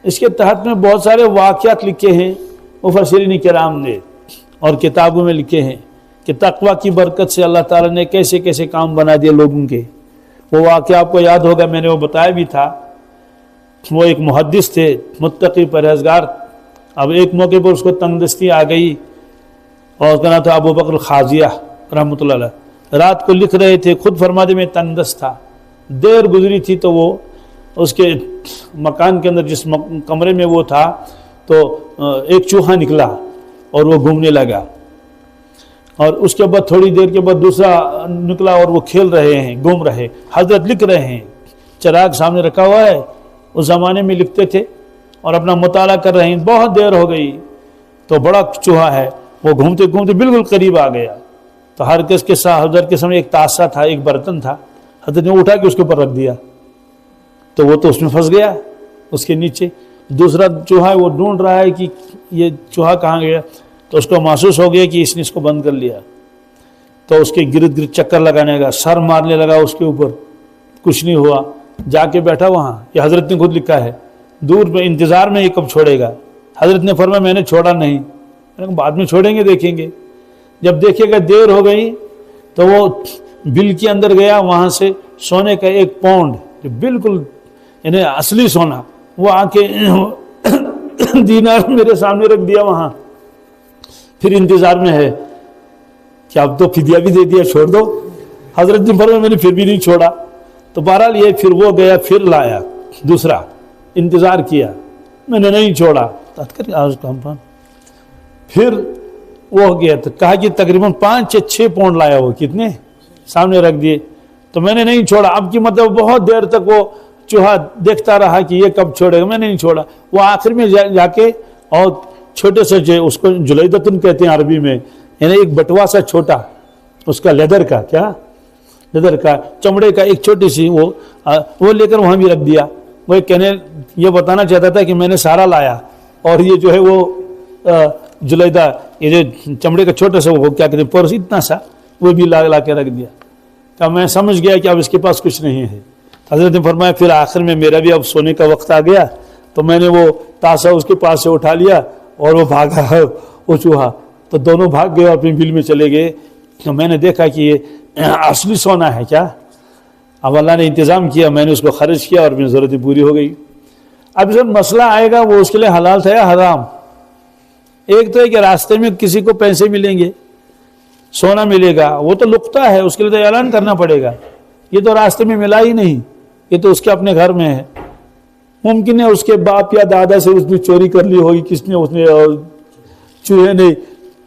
اس کے تحت میں بہت سارے واقعات لکھے ہیں مفسرین کرام نے اور کتابوں میں لکھے ہیں کہ تقوی کی برکت سے اللہ تعالیٰ نے کیسے کیسے کام بنا دیے لوگوں کے. وہ واقعہ آپ کو یاد ہوگا، میں نے وہ بتایا بھی تھا. وہ ایک محدث تھے، متقی پرہیزگار. اب ایک موقع پر اس کو تنگ دستی آ گئی اور اس کا نام تھا ابو بکر الخازیہ رحمۃ اللہ علیہ. رات کو لکھ رہے تھے، خود فرماتے میں تنگ دست تھا. دیر گزری تھی تو وہ اس کے مکان کے اندر جس کمرے میں وہ تھا تو ایک چوہا نکلا اور وہ گھومنے لگا، اور اس کے بعد تھوڑی دیر کے بعد دوسرا نکلا اور وہ کھیل رہے ہیں، گھوم رہے. حضرت لکھ رہے ہیں، چراغ سامنے رکھا ہوا ہے، اس زمانے میں لکھتے تھے اور اپنا مطالعہ کر رہے ہیں. بہت دیر ہو گئی تو بڑا چوہا ہے وہ گھومتے گھومتے بالکل قریب آ گیا. تو ہر کس کے ساتھ حضرت کے سامنے ایک تاسا تھا، ایک برتن تھا. حضرت نے اٹھا کے اس کے اوپر رکھ دیا تو وہ تو اس میں پھنس گیا اس کے نیچے. دوسرا چوہا ہے وہ ڈھونڈ رہا ہے کہ یہ چوہا کہاں گیا. تو اس کو محسوس ہو گیا کہ اس نے اس کو بند کر لیا. تو اس کے گرد گرد چکر لگانے لگا، سر مارنے لگا اس کے اوپر. کچھ نہیں ہوا، جا کے بیٹھا وہاں. یہ حضرت نے خود لکھا ہے، دور میں انتظار میں یہ کب چھوڑے گا. حضرت نے فرمایا میں نے چھوڑا نہیں، بعد میں چھوڑیں گے، دیکھیں گے. جب دیکھے گا دیر ہو گئی تو وہ بل کے اندر گیا، وہاں سے سونے کا ایک پاؤنڈ جو بالکل یعنی اصلی سونا وہ آ کے دینار میرے سامنے رکھ دیا وہاں. پھر انتظار میں ہے کہ اب تو فدیہ بھی دے دیا، چھوڑ دو. حضرت نے فرمایا میں نے پھر بھی نہیں چھوڑا. تو بہرحال یہ پھر وہ گیا، پھر لایا دوسرا، انتظار کیا، میں نے نہیں چھوڑا. پھر وہ ہو گیا تو کہا کہ تقریباً 5-6 پاؤنڈ لایا. وہ کتنے سامنے رکھ دیے تو میں نے نہیں چھوڑا. اب کی مطلب بہت دیر تک وہ چوہا دیکھتا رہا کہ یہ کب چھوڑے گا، میں نے نہیں چھوڑا. وہ آخر میں جا کے اور چھوٹے سے جو اس کو جلیدتن کہتے ہیں عربی میں، یعنی ایک بٹوا سا چھوٹا اس کا لیدر کا، کیا لیدر کا چمڑے کا ایک چھوٹی سی وہ لے کر وہاں بھی رکھ دیا. وہ کہنے یہ بتانا چاہتا تھا کہ میں نے سارا لایا، اور یہ جو ہے وہ جلیدہ یہ جو چمڑے کا چھوٹا سا وہ کیا کہتے ہیں پرس اتنا سا وہ بھی لا کے رکھ دیا. کہ میں سمجھ گیا کہ اب اس کے پاس کچھ نہیں ہے. حضرت نے فرمایا پھر آخر میں میرا بھی اب سونے کا وقت آ گیا تو میں نے وہ تاسا اس کے پاس سے اٹھا لیا اور وہ بھاگا وہ چوہا. تو دونوں بھاگ گئے اور اپنی بل میں چلے گئے. تو میں نے دیکھا کہ یہ اصلی سونا ہے کیا. اب اللہ نے انتظام کیا، میں نے اس کو خرچ کیا اور میری ضرورت پوری ہو گئی. اب جب مسئلہ آئے گا وہ اس کے لیے حلال تھا یا حرام. ایک تو ہے کہ راستے میں کسی کو پیسے ملیں گے، سونا ملے گا، وہ تو لقطہ ہے، اس کے لیے تو اعلان کرنا پڑے گا. یہ تو راستے میں ملا ہی نہیں، یہ تو اس کے اپنے گھر میں ہے. ممکن ہے اس کے باپ یا دادا سے اس نے چوری کر لی ہوگی، کس نے اس نے چوہے نے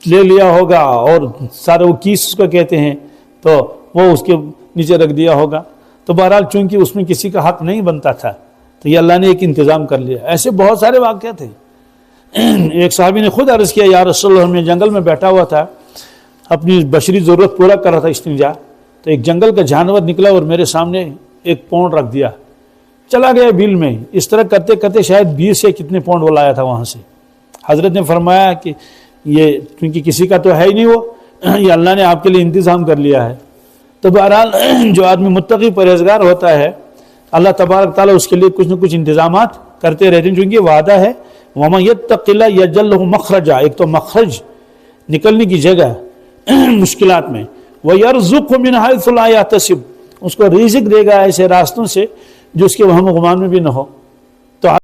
لے لیا ہوگا اور سارے وہ کیس اس کو کہتے ہیں تو وہ اس کے نیچے رکھ دیا ہوگا. تو بہرحال چونکہ اس میں کسی کا حق نہیں بنتا تھا تو یہ اللہ نے ایک انتظام کر لیا. ایسے بہت سارے واقعات تھے. ایک صحابی نے خود عرض کیا یا رسول اللہ، میں جنگل میں بیٹھا ہوا تھا، اپنی بشری ضرورت پورا کر رہا تھا استنجا، تو ایک جنگل کا جانور نکلا اور میرے سامنے ایک پاؤنڈ رکھ دیا، چلا گیا بل میں. اس طرح کرتے کرتے شاید 20 یا کتنے پاؤنڈ وہ لایا تھا وہاں سے. حضرت نے فرمایا کہ یہ کیونکہ کسی کا تو ہے ہی نہیں، وہ یہ اللہ نے آپ کے لیے انتظام کر لیا ہے. تو بہرحال جو آدمی متقی پرہیزگار ہوتا ہے اللہ تبارک تعالیٰ اس کے لیے کچھ نہ کچھ انتظامات کرتے رہتے ہیں، چونکہ وعدہ ہے وَمَن يَتَّقِ اللَّهَ يَجْعَل لَّهُ مَخْرَجًا. ایک تو مخرج نکلنے کی جگہ مشکلات میں، وَيَرْزُقْهُ مِنْ حَيْثُ لَا يَحْتَسِبُ، اس کو رزق دے گا ایسے راستوں سے جو اس کے وہم و گمان میں بھی نہ ہو.